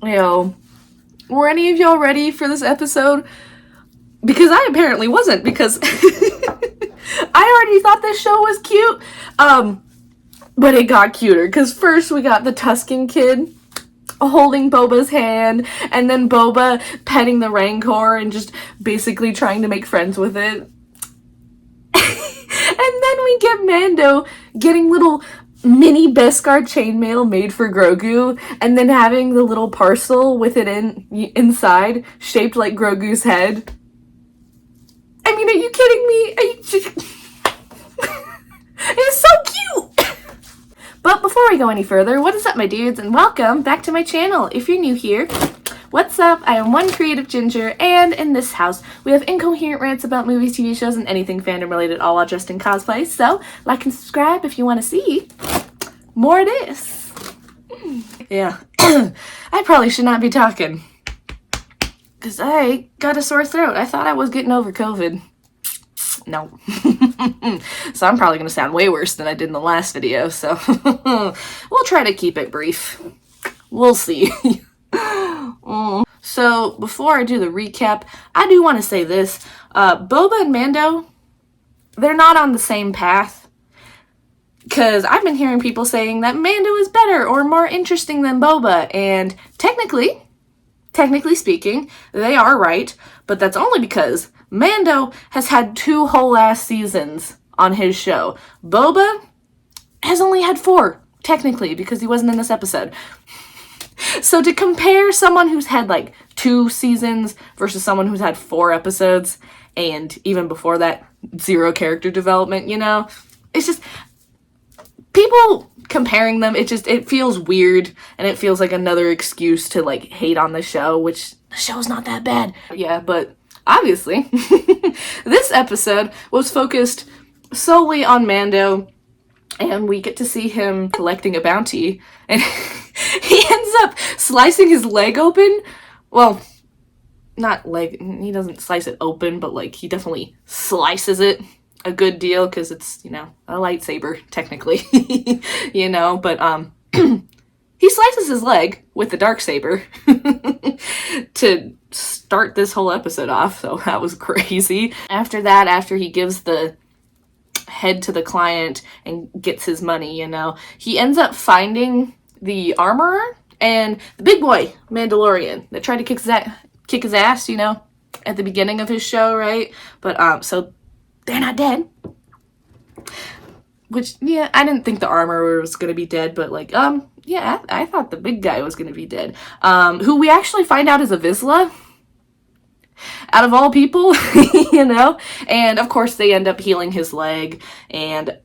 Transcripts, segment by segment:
were any of y'all ready for this episode? Because I apparently wasn't, because I already thought this show was cute. But it got cuter, because first we got the Tuscan kid holding Boba's hand, and then Boba petting the Rancor and just basically trying to make friends with it. And then we get Mando getting little mini Beskar chainmail made for Grogu, and then having the little parcel with it inside, shaped like Grogu's head. I mean, are you kidding me? It's so cute! But before we go any further, what is up, my dudes, and welcome back to my channel. If you're new here, what's up? I am one creative ginger, and in this house, we have incoherent rants about movies, TV shows, and anything fandom related, all while dressed in cosplay. So, like and subscribe if you want to see more of this. Yeah, I probably should not be talking, because I got a sore throat. I thought I was getting over COVID. No. So I'm probably going to sound way worse than I did in the last video, so we'll try to keep it brief. We'll see. So before I do the recap, I do want to say this. Boba and Mando, they're not on the same path. Because I've been hearing people saying that Mando is better or more interesting than Boba, and technically speaking, they are right, but that's only because Mando has had 2 whole ass seasons on his show. Boba has only had 4, technically, because he wasn't in this episode. So to compare someone who's had like 2 seasons versus someone who's had 4 episodes, and even before that, 0 character development, it's just, people comparing them, it feels weird, and it feels like another excuse to like hate on the show, which the show's not that bad. Yeah, but obviously, this episode was focused solely on Mando, and we get to see him collecting a bounty, and he ends up slicing his leg open. Well, not leg, he doesn't slice it open, but like he definitely slices it a good deal, because it's, a lightsaber, technically, but he slices his leg with the darksaber to start this whole episode off, so that was crazy. After that, after he gives the head to the client and gets his money, he ends up finding the armorer and the big boy Mandalorian that tried to kick his ass, at the beginning of his show, right? But, so they're not dead. Which, yeah, I didn't think the armorer was gonna be dead, but like, yeah, I thought the big guy was gonna be dead. Who we actually find out is a Vizsla, out of all people, and of course they end up healing his leg, and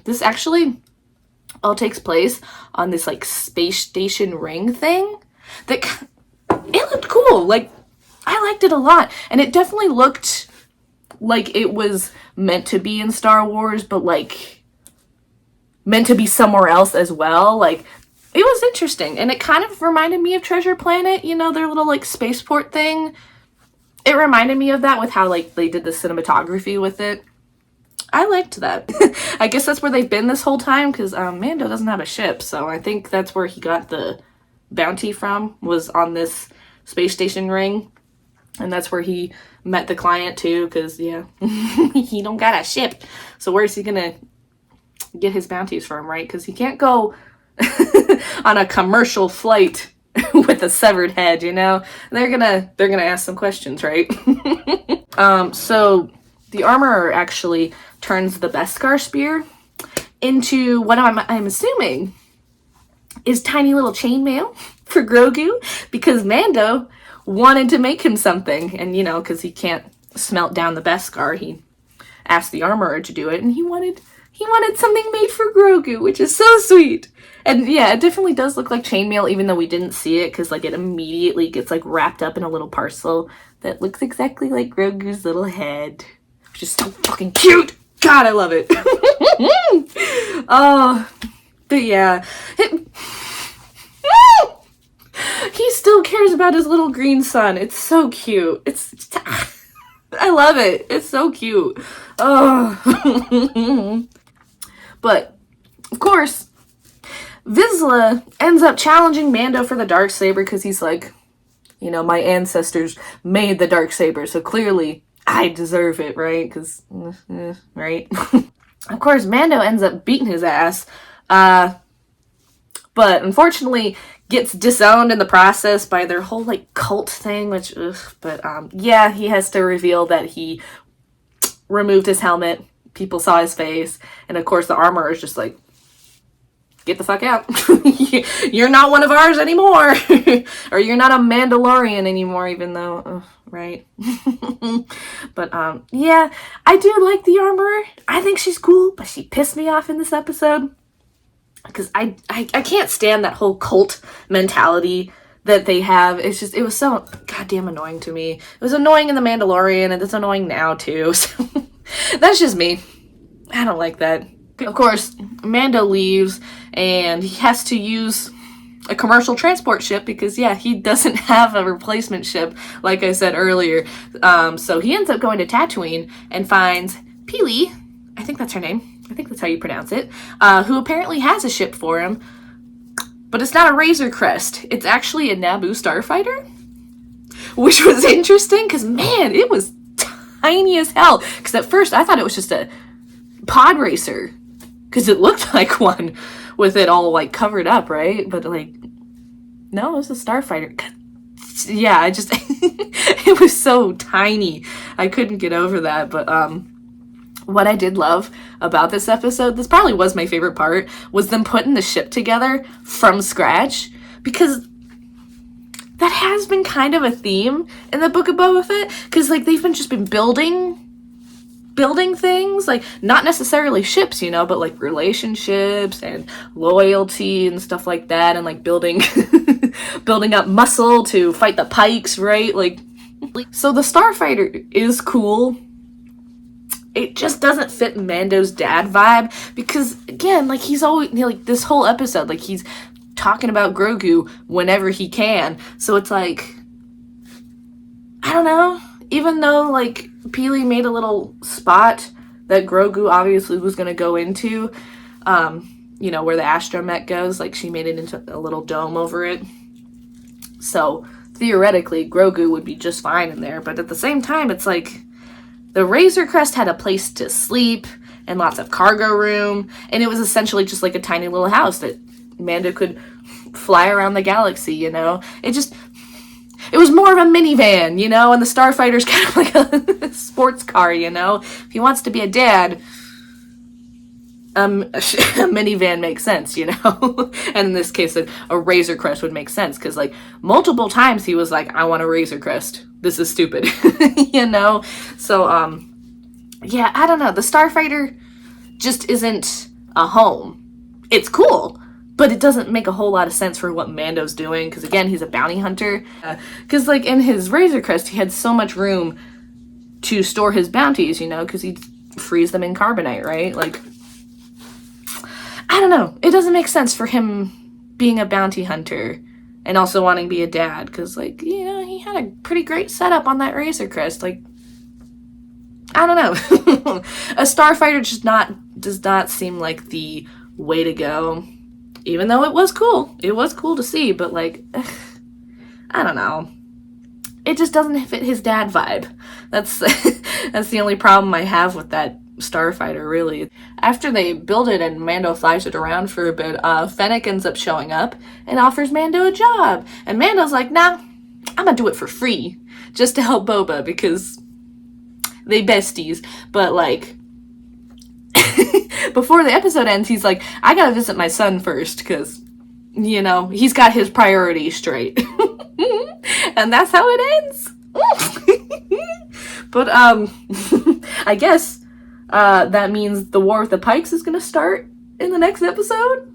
this actually all takes place on this like space station ring thing that it looked cool. Like, I liked it a lot, and it definitely looked like it was meant to be in Star Wars, but like meant to be somewhere else as well. Like, it was interesting, and it kind of reminded me of Treasure Planet, their little like spaceport thing. It reminded me of that with how like they did the cinematography with it. I liked that. I guess that's where they've been this whole time, because Mando doesn't have a ship, so I think that's where he got the bounty from, was on this space station ring. And that's where he met the client too, because, yeah, he don't got a ship. So where's he gonna get his bounties from, right? Because he can't go on a commercial flight with a severed head, They're gonna ask some questions, right? So the armorer actually turns the Beskar spear into what I'm assuming is tiny little chainmail for Grogu, because Mando wanted to make him something, and because he can't smelt down the Beskar, he asked the armorer to do it, and he wanted something made for Grogu, which is so sweet. And yeah, it definitely does look like chainmail, even though we didn't see it, because like it immediately gets like wrapped up in a little parcel that looks exactly like Grogu's little head, which is so fucking cute. God, I love it. Oh, but yeah, he still cares about his little green son. It's so cute. I love it. It's so cute. Oh. But, of course, Vizsla ends up challenging Mando for the Darksaber because he's like, you know, my ancestors made the Darksaber, so clearly I deserve it, right? Because, right? Of course, Mando ends up beating his ass, but unfortunately gets disowned in the process by their whole, like, cult thing, which, but, yeah, he has to reveal that he removed his helmet, people saw his face, and of course the armorer is just like, get the fuck out. You're not one of ours anymore. Or you're not a Mandalorian anymore, even though, right? But, yeah, I do like the armorer. I think she's cool, but she pissed me off in this episode. Because I can't stand that whole cult mentality that they have. It's just, it was so goddamn annoying to me. It was annoying in The Mandalorian, and it's annoying now, too. So, that's just me. I don't like that. Of course, Mando leaves, and he has to use a commercial transport ship because, yeah, he doesn't have a replacement ship, like I said earlier. So he ends up going to Tatooine and finds Peely, I think that's her name, I think that's how you pronounce it, who apparently has a ship for him, but it's not a Razor Crest. It's actually a Naboo starfighter, which was interesting because, man, it was tiny as hell. Because at first I thought it was just a pod racer, because it looked like one with it all, like, covered up, right? But, like, no, it was a starfighter. Yeah, I just, it was so tiny. I couldn't get over that. But, what I did love about this episode, this probably was my favorite part, was them putting the ship together from scratch. Because that has been kind of a theme in the Book of Boba Fett. Because, like, they've just been building things, like, not necessarily ships, you know, but, like, relationships and loyalty and stuff like that, and, like, building up muscle to fight the Pikes, right? Like, so the starfighter is cool. It just doesn't fit Mando's dad vibe, because, again, like, he's always, you know, like, this whole episode, like, he's talking about Grogu whenever he can, so it's like, I don't know. Even though, like, Peely made a little spot that Grogu obviously was going to go into, you know, where the astromech goes, like, she made it into a little dome over it. So, theoretically, Grogu would be just fine in there. But at the same time, it's like, the Razor Crest had a place to sleep and lots of cargo room. And it was essentially just like a tiny little house that Mando could fly around the galaxy, you know? It was more of a minivan, you know, and the starfighter's kind of like a sports car, you know? If he wants to be a dad, a minivan makes sense, you know? And in this case, a Razor Crest would make sense, because, like, multiple times he was like, I want a Razor Crest. This is stupid, you know? So, yeah, I don't know. The starfighter just isn't a home. It's cool, but it doesn't make a whole lot of sense for what Mando's doing, because, again, he's a bounty hunter. Because, like, in his Razor Crest, he had so much room to store his bounties, you know, because he'd freeze them in carbonite, right? Like, I don't know. It doesn't make sense for him being a bounty hunter and also wanting to be a dad, because, like, you know, he had a pretty great setup on that Razor Crest. Like, I don't know. A starfighter does not seem like the way to go. Even though it was cool. It was cool to see, but, like, I don't know. It just doesn't fit his dad vibe. That's the only problem I have with that starfighter, really. After they build it and Mando flies it around for a bit, Fennec ends up showing up and offers Mando a job. And Mando's like, nah, I'm gonna do it for free. Just to help Boba, because they besties. But, like, before the episode ends, he's like, I gotta visit my son first, because, you know, he's got his priorities straight. And that's how it ends. But, I guess, that means the war with the Pikes is gonna start in the next episode?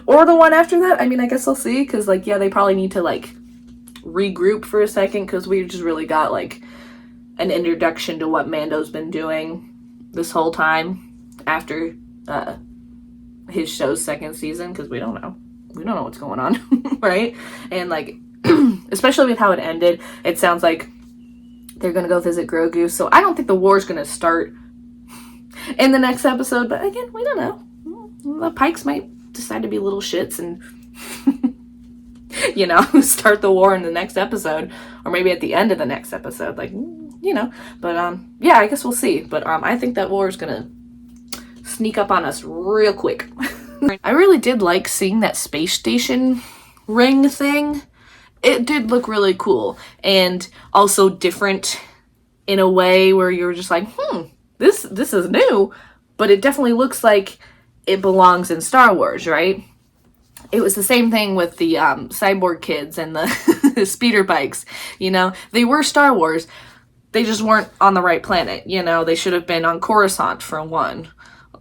Or the one after that? I mean, I guess I'll see, because, like, yeah, they probably need to, like, regroup for a second, because we just really got, like, an introduction to what Mando's been doing this whole time after his show's second season, because we don't know what's going on. Right? And, like, especially with how it ended, it sounds like they're gonna go visit Grogu, so I don't think the war's gonna start in the next episode, but again, we don't know. The Pikes might decide to be little shits and, you know, start the war in the next episode, or maybe at the end of the next episode, like, you know. But yeah, I guess we'll see. But I think that war is gonna sneak up on us real quick. I really did like seeing that space station ring thing. It did look really cool, and also different in a way where you were just like, this is new, but it definitely looks like it belongs in Star Wars, right? It was the same thing with the cyborg kids and the speeder bikes, you know? They were Star Wars, they just weren't on the right planet, you know? They should have been on Coruscant for one,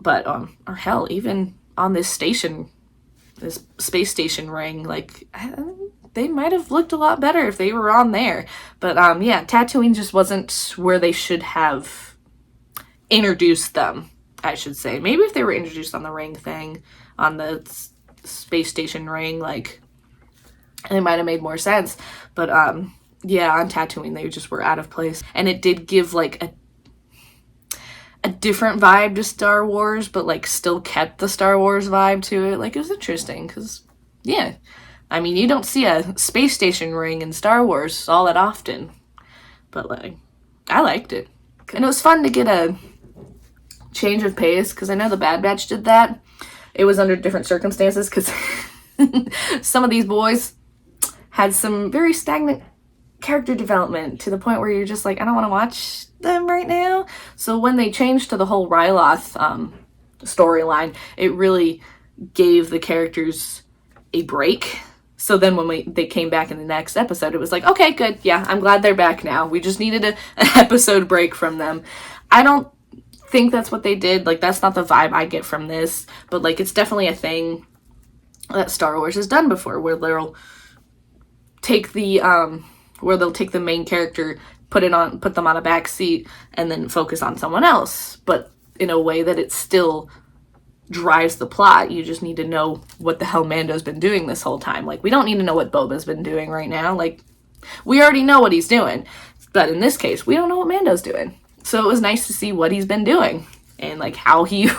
but, or hell, even on this station, this space station ring, like, they might have looked a lot better if they were on there. But yeah, Tatooine just wasn't where they should have introduced them, I should say. Maybe if they were introduced on the ring thing, on the space station ring, like, they might have made more sense. But yeah, on Tatooine, they just were out of place. And it did give, like, a different vibe to Star Wars, but, like, still kept the Star Wars vibe to it. Like, it was interesting, because, yeah. I mean, you don't see a space station ring in Star Wars all that often, but, like, I liked it. And it was fun to get a change of pace, because I know the Bad Batch did that. It was under different circumstances, because some of these boys had some very stagnant character development to the point where you're just like, I don't want to watch them right now. So when they changed to the whole Ryloth storyline, it really gave the characters a break. So then when they came back in the next episode, it was like, okay, good. Yeah, I'm glad they're back now. We just needed an episode break from them. I don't think that's what they did. Like, that's not the vibe I get from this. But, like, it's definitely a thing that Star Wars has done before, where they'll take the main character, put them on a back seat, and then focus on someone else. But in a way that it still drives the plot. You just need to know what the hell Mando's been doing this whole time. Like, we don't need to know what Boba's been doing right now. Like, we already know what he's doing. But in this case, we don't know what Mando's doing. So it was nice to see what he's been doing. And, like, how he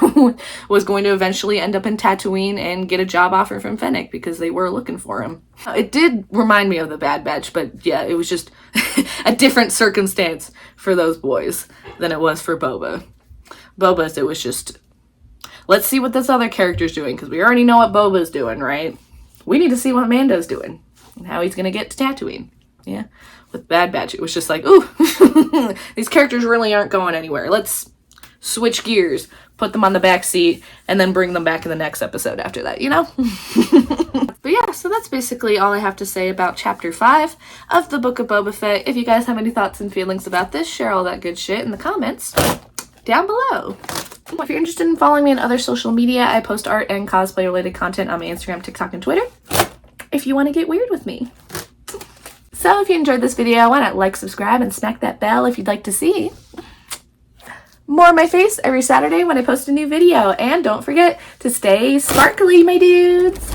was going to eventually end up in Tatooine and get a job offer from Fennec, because they were looking for him. It did remind me of the Bad Batch, but yeah, it was just a different circumstance for those boys than it was for Boba. Boba's, it was just, let's see what this other character's doing, because we already know what Boba's doing, right? We need to see what Mando's doing and how he's going to get to Tatooine. Yeah. With Bad Batch, it was just like, ooh, these characters really aren't going anywhere. Let's switch gears, put them on the back seat, and then bring them back in the next episode after that, you know? But yeah, so that's basically all I have to say about Chapter 5 of the Book of Boba Fett. If you guys have any thoughts and feelings about this, share all that good shit in the comments down below. If you're interested in following me on other social media, I post art and cosplay related content on my Instagram, TikTok, and Twitter, if you want to get weird with me. So if you enjoyed this video, why not like, subscribe, and smack that bell if you'd like to see more of my face every Saturday when I post a new video. And don't forget to stay sparkly, my dudes!